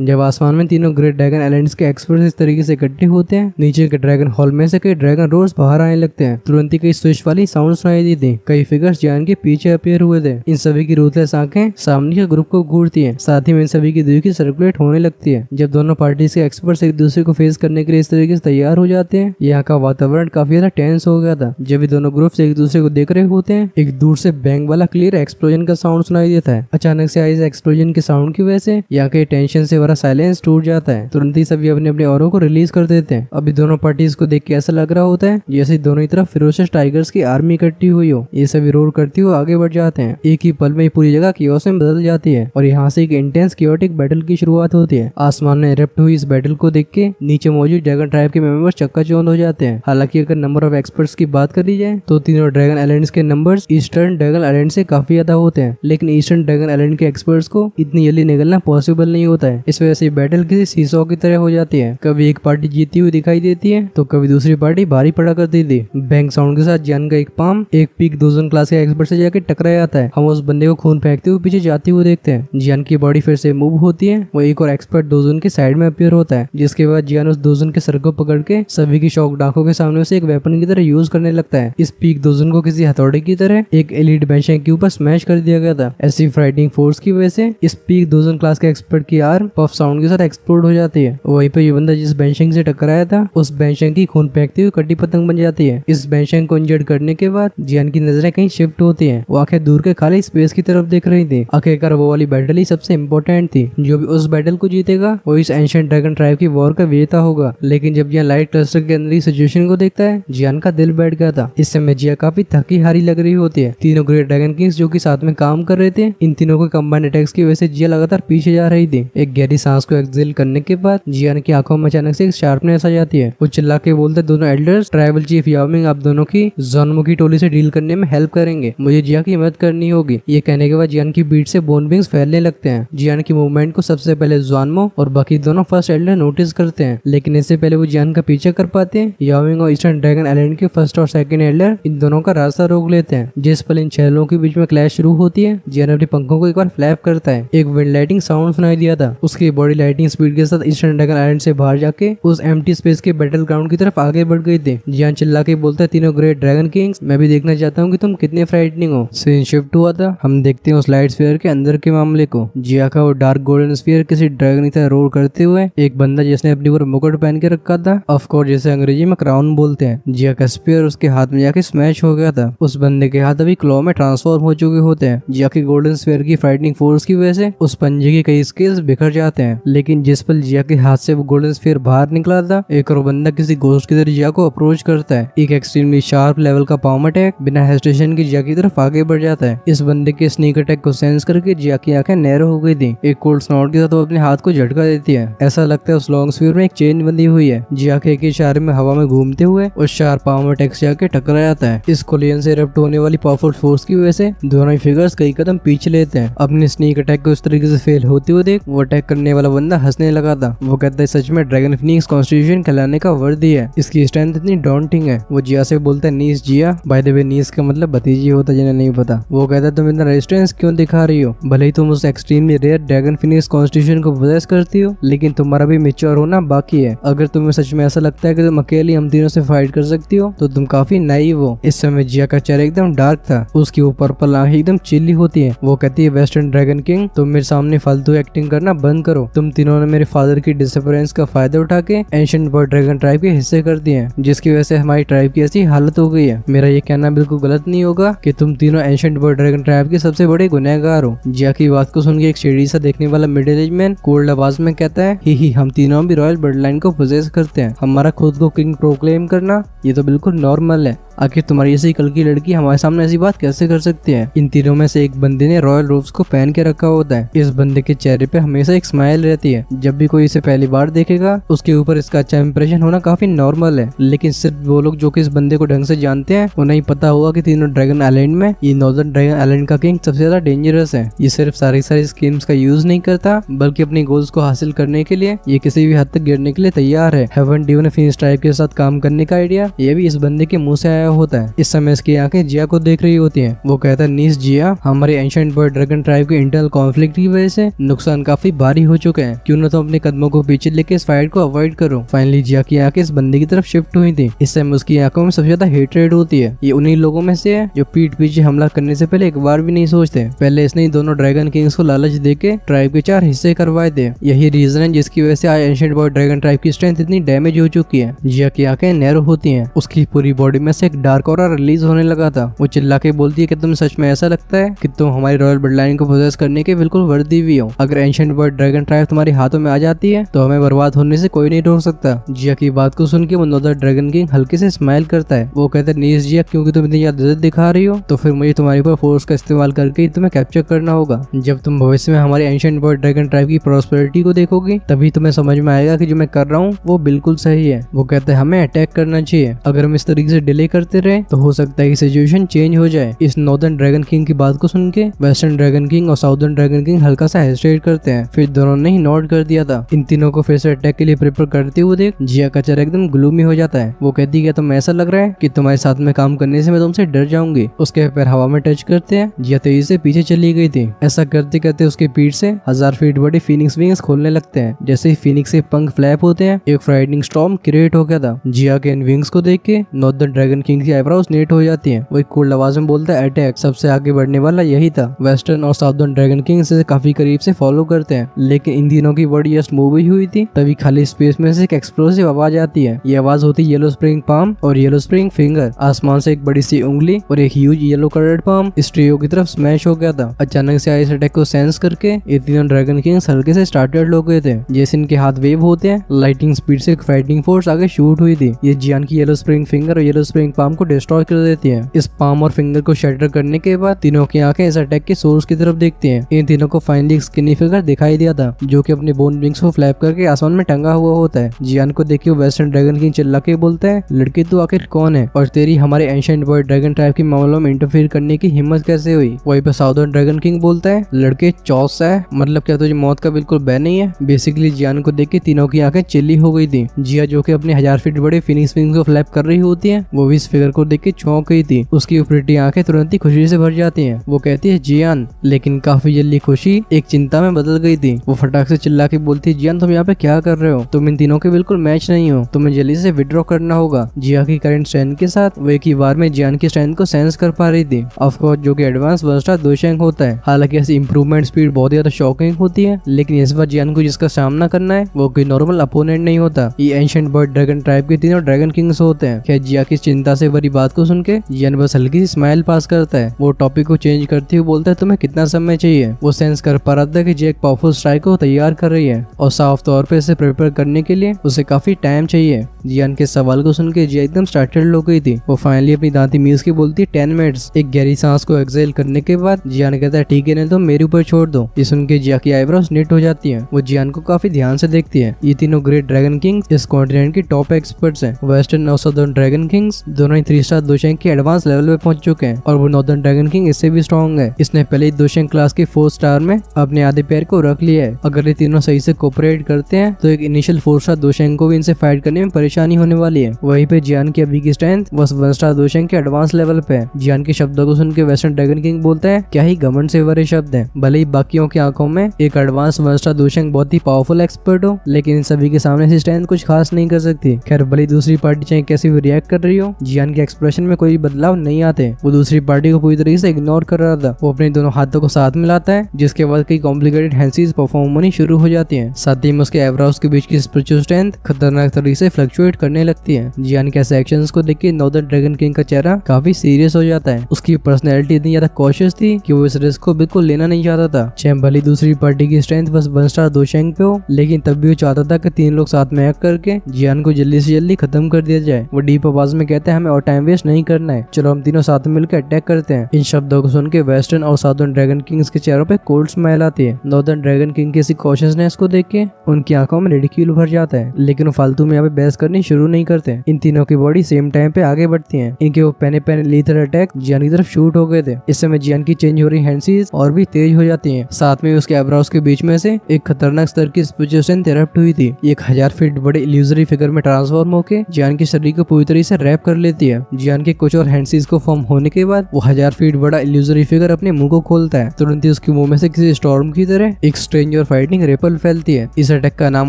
जब आसमान में तीनों ग्रेट ड्रैगन आइलैंड्स के एक्सपर्ट्स इस तरीके से इकट्ठे होते हैं, नीचे के ड्रैगन हॉल में से कई ड्रैगन रोर्स बाहर आने लगते हैं। तुरंत ही कई स्विच वाली साउंड सुनाई दी थी। कई फिगर्स जियान के पीछे अपीयर हुए थे। इन सभी की रूथलेस आंखें सामने के ग्रुप को घूरती हैं। साथ ही में इन सभी की दिल की सर्कुलेट होने लगती है। जब दोनों पार्टीज के एक्सपर्ट्स एक दूसरे को फेस करने के लिए इस तरीके से तैयार हो जाते हैं, यहाँ का वातावरण काफी ज्यादा टेंस हो गया था। जब भी दोनों ग्रुप्स एक दूसरे को देख रहे होते हैं, एक दूर से बैंग वाला क्लियर एक्सप्लोजन का साउंड सुनाई देता है। अचानक से आई इस एक्सप्लोजन के साउंड की वजह से यहाँ के टेंशन से भरा साइलेंस टूट जाता है। तुरंत ही सभी अपने अपने औरों को रिलीज कर देते हैं। अभी दोनों पार्टीज को देख के ऐसा लग रहा होता है जैसे दोनों ही तरफ फिरोशियस टाइगर्स की आर्मी इकट्ठी हुई हो। ये सभी रोर करती हुए आगे बढ़ जाते हैं। एक ही पल में पूरी जगह कियोस में बदल जाती है और यहाँ से एक इंटेंस कियोटिक बैटल की शुरुआत होती है। आसमान में इरप्ट हुई इस बैटल को देख के नीचे मौजूद ड्रैगन ट्राइब के मेंबर्स चक्काचौंध हो जाते हैं। हालांकि अगर नंबर ऑफ एक्सपर्ट्स की बात करी जाए तो तीनों ड्रैगन आइलैंड्स के नंबर्स ईस्टर्न ड्रैगन आइलैंड से काफी ज्यादा होते हैं, लेकिन ईस्टर्न ड्रैगन आइलैंड के एक्सपर्ट्स को इतनी जल्दी निकलना पॉसिबल नहीं होता है। इस वजह से बैटल किसी सीसॉ की तरह हो जाती है। कभी एक पार्टी जीती हुई दिखाई देती है तो कभी दूसरी पार्टी भारी पड़ा करती थी। बैंग साउंड के साथ जियान का एक पाम एक पीक दोजन क्लास के एक्सपर्ट से जाके टकरा जाता है। हम उस बंदे को खून फेंकते हुए पीछे जाते हुए देखते हैं। जियान की बॉडी फिर से मूव होती है। वो एक और एक्सपर्ट दोजन के साइड में अपीयर होता है, जिसके बाद जियान उस दोजन के सर को पकड़ के सभी की शौक आंखों के सामने उसे एक वेपन की तरह यूज करने लगता है। इस पीक दोजन को किसी हथौड़े की तरह एक एलिट बेंशेंग के ऊपर स्मैश कर दिया गया था। ऐसी फाइटिंग फोर्स की वजह से इस पीक दोजन क्लास के एक्सपर्ट की आर्म पफ साउंड के साथ एक्सप्लोड हो जाती है। वहीं पे ये बंदा जिस बेंशेंग से टकराया था उस बेंशेंग की खून फेंकती हुई कटी पतंग बन जाती है। इस बेंशेंग को इंजर्ड करने के बाद जियान की नजरें कहीं शिफ्ट होती हैं। वो आंखें दूर के खाली स्पेस की तरफ देख रही थी। आखिरकार वो वाली बैटल ही सबसे इम्पोर्टेंट थी। जो भी उस बैटल को जीतेगा वो इस एंशिएंट ड्रैगन ट्राइब की वॉर का विजेता होगा। लेकिन जब जियान लाइट क्लस्टर के अंदर सिचुएशन को देखता है, जियान का दिल बैठ गया था। इस समय जिया काफी थकी हारी लग रही होती है। तीनों ग्रेट ड्रैगन किंग्स जो कि साथ में काम कर रहे थे, इन तीनों को कंबाइंड अटैक्स की वजह से जिया लगातार पीछे जा रही थी। एक गहरी सांस को एक्सहेल करने के बाद जियान की आंखों में अचानक से एक शार्पनेस आ जाती है। वो चिल्ला के बोलते दोनों एल्डर्स, ट्राइबल चीफ याओमिंग आप दोनों की जॉनमो की टोली से डील करने में हेल्प करेंगे। मुझे जिया की मदद करनी होगी। ये कहने के बाद जियान की बीट से बोन विंग्स फैलने लगते हैं। जियान की मूवमेंट को सबसे पहले जॉनमो और बाकी दोनों फर्स्ट एल्डर नोटिस करते हैं, लेकिन इससे पहले वो जियान का पीछा कर पाते हैं। याओमिंग और ईस्टर्न ड्रैगन आइलैंड के फर्स्ट और सेकंड एल्डर इन दोनों का रास्ता रोक लेते हैं। जिस पल इन छह के बीच में क्लैश शुरू होती है, जियान अपने पंखों को एक बार फ्लैप करता है। एक विंड लाइटिंग साउंड सुनाई दिया था। उसकी बॉडी लाइटिंग स्पीड के साथ ईस्टर्न ड्रैगन आइलैंड से बाहर जाके उस एम्प्टी स्पेस के बैटल ग्राउंड की तरफ आगे बढ़ गई थी। जियान चिल्ला के बोलता है तीनों ग्रेट ड्रैगन किंग्स, मैं भी देखना चाहता हूँ कि तुम कितने फ्राइटनिंग हो। सीन शिफ्ट हुआ था। हम देखते हैं उस लाइट स्फीयर के अंदर के मामले को। जिया का वो डार्क गोल्डन स्फीयर किसी ड्रैगन की तरह रोल करते हुए एक बंदा जिसने अपने ऊपर मुकुट पहन के रखा था, ऑफ कोर्स जिसे अंग्रेजी में क्राउन बोलते हैं, जिया का स्फीयर उसके हाथ में जाके स्मैश हो गया था। उस बंदे के हाथ अभी क्लॉ में ट्रांसफॉर्म हो चुके होते हैं। जिया के गोल्डन स्फीयर की फाइटिंग फोर्स की वजह से उस पंजे के कई स्किल्स बिखर जाते हैं। लेकिन जिस पल जिया के हाथ से वो गोल्डन स्फीयर बाहर निकला था, एक और बंदा किसी गोस्ट की तरह जिया को अप्रोच करता है। एक एक्सट्रीमली शार्प लेवल का पाम अटैक बिना हेजिटेशन के जिया की तरफ आगे बढ़ जाता है। इस बंदे के स्नीक अटैक को सेंस करके जिया की आंखें नैरो हो गई थी। एक कोल्ड स्नॉट के साथ वो अपने हाथ को झटका देती है। ऐसा लगता है उस लॉन्ग स्फीयर में एक चेन बंधी हुई है। जिया के एक इशारे में हवा में घूमते हुए उस शार्प पाम अटैक से आके टकरा जाता है। इस कोलियन से इरप्ट होने वाली पावरफुल फोर्स की वजह से दोनों ही फिगर्स कई कदम पीछे लेते हैं। अपने स्नीक अटैक को इस तरीके से फेल होते हुए देख वो अटैक करने वाला बंदा हंसने लगा था। वो कहता है सच में ड्रैगन फिनिक्स कॉन्स्टिट्यूशन कहलाने का वर्दी है। इसकी स्ट्रेंथ इतनी डॉन्टिंग है। वो जिया से बोलता है नीस जिया, बाय द वे नीस का मतलब भतीजी होता है जिन्हें नहीं पता। वो कहता है तुम इतना रेजिस्टेंस क्यों दिखा रही हो? भले ही तुम उस extremely rare dragon phoenix constitution को पोजेस करती हो, लेकिन तुम्हारा भी मैच्योर होना बाकी है। अगर तुम्हें सच में ऐसा लगता है कि तुम अकेली हम तीनों से फाइट कर सकती हो तो तुम काफी नाइव हो। इस समय जिया का चेहरा एकदम डार्क था। उसकी वो पर्पल आंखें एकदम चिल्ली होती है। वो कहती है वेस्टर्न ड्रैगन किंग, तुम मेरे सामने फालतू एक्टिंग करना बंद करो। तुम तीनों ने मेरे फादर की डिसअपीयरेंस का फायदा उठा के एंशिएंट बर्ड ड्रैगन ट्राइब के हिस्से कर दिए हैं, जिसकी वजह से हमारी ट्राइब की ऐसी हालत हो गई है। मेरा ये कहना बिल्कुल गलत नहीं होगा कि तुम तीनों एंशिएंट बर्ड ड्रैगन ट्राइब के सबसे बड़े गुनहगार हो। जिया की बात को सुन के एक शेडी सा देखने वाला मिडिल एज मैन कोल्ड आवाज में कहता है ही हम तीनों भी रॉयल ब्लड लाइन को पोजेस करते हैं। हमारा खुद को किंग प्रोक्लेम करना ये तो बिल्कुल नॉर्मल है। आखिर तुम्हारी जैसी कल की लड़की हमारे सामने ऐसी बात कैसे कर सकती है? इन तीनों में से एक बंदे ने रॉयल रोब्स को पहन के रखा होता है। इस बंदे के चेहरे पे हमेशा एक स्माइल रहती है। जब भी कोई इसे पहली बार देखेगा उसके ऊपर इसका अच्छा इंप्रेशन होना काफी नॉर्मल है। लेकिन सिर्फ वो लोग जो कि इस बंदे को ढंग से जानते हैं उन्हें पता होगा कि तीनों ड्रैगन आइलैंड में ये नॉर्दर्न ड्रैगन आइलैंड का किंग सबसे ज्यादा डेंजरस है। ये सिर्फ सारी स्कीम्स का यूज नहीं करता, बल्कि अपनी गोल्स को हासिल करने के लिए ये किसी भी हद तक गिरने के लिए तैयार है। हेवन डिवन फिनिक्स ट्राइब के साथ काम करने का आइडिया ये भी इस बंदे के मुंह से आया आया होता है। इस समय इसकी आंखें जिया को देख रही होती हैं। वो कहता है, नीस जिया, हमारे एंशिएंट बर्ड ड्रैगन ट्राइब के इंटरनल कॉन्फ्लिक्ट की वजह से नुकसान काफी भारी हो चुके हैं। क्यों ना तुम अपने कदमों को पीछे लेके इस फाइट को अवॉइड करो। फाइनली जिया की आंखें इस बंदे की तरफ शिफ्ट हुई थी। इस समय उसकी आंखों में सबसे ज्यादा हेट्रेड होती है। ये उन्हीं लोगों में से है जो पीठ पीछे हमला करने से पहले एक बार भी नहीं सोचते। पहले इसने दोनों ड्रैगन किंग्स को लालच देके ट्राइब के 4 हिस्से करवाए थे। यही रीजन है जिसकी वजह से आज एंशिएंट बर्ड ड्रैगन ट्राइब की स्ट्रेंथ इतनी डैमेज हो चुकी है। जिया की आंखें नैरो होती हैं। उसकी पूरी बॉडी में से एक डार्क ऑरा रिलीज होने लगा था। वो चिल्ला के बोलती है कि तुम सच में ऐसा लगता है कि तुम हमारी रॉयल ब्लड लाइन को पोजेस करने के बिल्कुल वर्दी भी हो। अगर एंशिएंट बर्ड ड्रैगन ट्राइब तुम्हारे हाथों में आ जाती है तो हमें बर्बाद होने से कोई नहीं रोक सकता। जिया की बात को सुन के वो नॉर्दर्न ड्रैगन किंग हल्के से स्माइल करता है। वो कहता है, नीस जिया, क्योंकि तुम इतनी ज्यादा इज्जत दिखा रही हो तो फिर मुझे तुम्हारे ऊपर फोर्स का इस्तेमाल करके तुम्हें कैप्चर करना होगा। जब तुम भविष्य में हमारे एंशिएंट बर्ड ड्रैगन ट्राइब की प्रॉस्पेरिटी को देखोगी तभी तुम्हें समझ में आएगा कि जो मैं कर रहा हूँ वो बिल्कुल सही है। वो कहते हैं, हमें अटैक करना चाहिए। अगर हम इस तरीके से डिले करते रहे तो हो सकता है कि सिचुएशन चेंज हो जाए। इस नॉर्दर्न ड्रैगन किंग की बात को सुन के वेस्टर्न ड्रैगन किंग और साउदर्न ड्रैगन किंग हल्का सा हेजिटेट करते हैं। फिर दोनों ने ही नोट कर दिया था। इन तीनों को फिर से अटैक के लिए प्रिपेयर करते हुए देख जिया का चेहरा एकदम ग्लूमी हो जाता है। वो कहती है, तुम्हें ऐसा लग रहा है कि तुम्हारे साथ में काम करने से मैं तुमसे डर जाऊंगी। उसके पैर हवा में टच करते हैं। जिया तेजी से पीछे चली गई थी। ऐसा करते करते उसके पीठ से 1000 फीट बड़े फीनिक्स विंग्स खोलने लगते हैं। जैसे ही फीनिक्स के पंख फ्लैप होते हैं एक फ्राइटनिंग स्टॉर्म क्रिएट हो गया था। जिया के इन विंग्स को देख के नॉर्दर्न ड्रैगन किंग की आईब्रोज नेट हो जाती हैं। वो एक कोल्ड आवाज में बोलता है, अटैक। सबसे आगे बढ़ने वाला यही था। वेस्टर्न और साउदर्न ड्रैगन किंग इसे काफी करीब से फॉलो करते हैं, लेकिन इन तीनों की बॉडी जस्ट मूव ही हुई थी तभी खाली स्पेस में से एक एक्सप्लोसिव आवाज आती है। ये आवाज होती है येलो स्प्रिंग पाम और येलो स्प्रिंग फिंगर। आसमान से एक बड़ी सी उंगली और एक ह्यूज येलो कलर्ड पाम इस ट्रियो की तरफ स्मैश हो गया था। अचानक से आए इस अटैक को सेंस करके ये तीनों ड्रैगन किंग्स हल्के से स्टार्टेड हो गए थे। जैसे इनके हाथ वेव होते हैं लाइटिंग स्पीड से एक फाइटिंग फोर्स आगे शूट हुई थी। ये जियान की येलो स्प्रिंग फिंगर और येलो स्प्रिंग पाम को डिस्ट्रॉय कर देती है। इस पाम और फिंगर को शटर करने के बाद तीनों की आंखें इस अटैक के सोर्स की तरफ देखती हैं। इन तीनों को फाइनली एक स्किनी फिगर दिखाई दिया था जो कि अपने बोन विंग्स को फ्लैप करके आसमान में टंगा हुआ होता है। जियान को देखिए वेस्टर्न ड्रैगन किंग चिल्ला के बोलता है, लड़की तू आखिर कौन है और तेरी हमारे एंशिएंट बर्ड ड्रैगन ट्राइब के मामलों में इंटरफेयर करने की हिम्मत कैसे हुई। वहीं पर साउदर्न ड्रैगन किंग बोलता है, लड़के चौस है, मतलब क्या तुझे मौत का बिल्कुल भय नहीं है। बेसिकली जियान को देख के तीनों की आंखें चिल्ली हो गई थी। जिया जो कि अपने 1000 फीट बड़े फिनिक्स विंग्स को फ्लैप कर रही होती है वो भी इस फिगर को देख के चौंक गई थी। उसकी प्रिटी आंखें तुरंत ही खुशी से भर जाती हैं। वो कहती है जियान, लेकिन काफी जल्दी खुशी एक चिंता में बदल गई थी। वो फटाक से चिल्ला के बोलती है, जियान तुम यहाँ पे क्या कर रहे हो, तुम इन तीनों के बिल्कुल मैच नहीं हो, तुम्हें जल्दी से विड्रॉ करना होगा। जिया की करंट स्ट्रेंथ के साथ वो एक ही बार में जियान की स्ट्रेंथ को सेंस कर पा रही थी। ऑफ कोर्स जो कि एडवांस 1 स्टार 2 शैंक होता है। हालांकि ऐसी इंप्रूवमेंट स्पीड बहुत ज्यादा शॉकिंग होती है, लेकिन इस बार जियान को जिसका सामना करना है वो कोई नॉर्मल अपोनेंट नहीं होता। ये एंशिएंट बर्ड ड्रैगन ट्राइब के तीनों ड्रैगन किंग्स होते हैं। क्या जिया की चिंता से भरी बात को सुन के जियान बस हल्की सी स्माइल पास करता है। वो टॉपिक को चेंज करते हुए बोलता है, तुम्हें कितना समय चाहिए। वो सेंस कर पा रहा था कि जिया एक पावरफुल स्ट्राइक को तैयार कर रही है और साफ तौर पे इसे प्रिपेयर करने के लिए उसे काफी टाइम चाहिए। जियान के सवाल को सुन के जिया एकदम स्टार्टेड हो गई थी। वो फाइनली अपनी दांती मीज के बोलती है 10 मिनट्स। एक गहरी सांस को एक्सेल करने के बाद जियान कहता है, ठीक है नहीं तो मेरे ऊपर छोड़ दो। ये सुन के जिया की आईब्रोज निट हो जाती है। वो जियान को काफी ध्यान से देखती है। ये तीनों ग्रेट ड्रैगन किंग्स इस कॉन्टिनेंट के टॉप एक्सपर्ट्स हैं। वेस्टर्न और साउदर्न ड्रैगन किंग्स दोनों ही 3 स्टार 2 शैंक के एडवांस लेवल पे पहुंच चुके हैं और वो नॉर्दर्न ड्रैगन किंग इससे भी स्ट्रॉन्ग है। इसने पहले ही 2 शैंक क्लास के 4 स्टार में अपने आधे पैर को रख लिया है। अगर ये तीनों सही से कोऑपरेट करते हैं तो एक इनिशियल 4 स्टार 2 शैंक को भी इनसे फाइट करने में परेशानी होने वाली है। वहीं पे जियान की अभी की स्ट्रेंथ बस 1 स्टार 2 शैंक के एडवांस लेवल पे है। जियान के शब्दों को सुन के वेस्टर्न ड्रैगन किंग बोलता है, क्या ही घमंड से भरे शब्द हैं। भले ही बाकियों की आंखों में एक एडवांस 1 स्टार 2 शैंक बहुत ही पावरफुल एक्सपर्ट हो, लेकिन इन सभी के सामने से स्ट्रेंथ कुछ खास नहीं कर सकती। खैर भले दूसरी पार्टी चाहे कैसे भी रिएक्ट कर रही हो, जियान के एक्सप्रेशन में कोई बदलाव नहीं आते। वो दूसरी पार्टी को पूरी तरीके से इग्नोर कर रहा था। वो अपने दोनों हाथों को साथ मिलाता है जिसके बाद कई कॉम्प्लिकेटेड हैंडसीज परफॉर्म होनी शुरू हो जाती हैं। साथ ही में उसके एब्राउज के बीच की स्पिरिचुअल स्ट्रेंथ खतरनाक तरीके से फ्लक्चुएट करने लगती है। जियान के ऐसे एक्शंस को देख के नॉर्दर्न ड्रैगन किंग का चेहरा काफी सीरियस हो जाता है। उसकी पर्सनैलिटी इतनी ज्यादा कॉशियस थी कि वो इस रिस्क को बिल्कुल लेना नहीं चाहता था। चाहे भली दूसरी पार्टी की स्ट्रेंथ बस 1 स्टार 2 शैंक पे हो, लेकिन तब भी वो चाहता था कि 3 लोग साथ में एक्ट करके जियान को जल्दी से जल्दी खत्म कर दिया जाए। वो डीप आवाज में कहते हैं, हमें और टाइम वेस्ट नहीं करना है, चलो हम तीनों साथ में मिलकर अटैक करते हैं। इन शब्दों को सुन के वेस्टर्न और साउदर्न ड्रैगन किंग्स के चेहरों पे कोल्ड स्माइल आती है। नॉर्दर्न ड्रैगन किंग की इसी कॉशियसनेस को देख के उनकी आंखों में रिडिक्यूल भर जाता है, लेकिन वो फालतू में यहाँ पे बहस करनी शुरू नहीं करते। इन तीनों की बॉडी सेम टाइम पे आगे बढ़ती है। इनके वो पहने लीथर अटैक जियान की तरफ शूट हो गए थे। इस समय जियान की चेंज हो रही हैंडसीज और भी तेज हो जाती हैं। साथ में उसके एब्राउज के बीच में से एक खतरनाक स्तर की स्पिरिचुअल स्ट्रेंथ इरप्ट हुई थी। 1000 फीट बड़े इल्यूजरी फिगर में ट्रांसफॉर्म होकर जियान के शरीर को पूरी तरह से रैप कर लेती देती है। जियान के कुछ और हैंडसीज को फॉर्म होने के बाद वो 1000 फीट बड़ा इल्यूजरी फिगर अपने मुंह को खोलता है। तुरंत ही उसके मुंह में से किसी स्टॉर्म की तरह एक स्ट्रेंज और फाइटिंग रिपल फैलती है। इस अटैक का नाम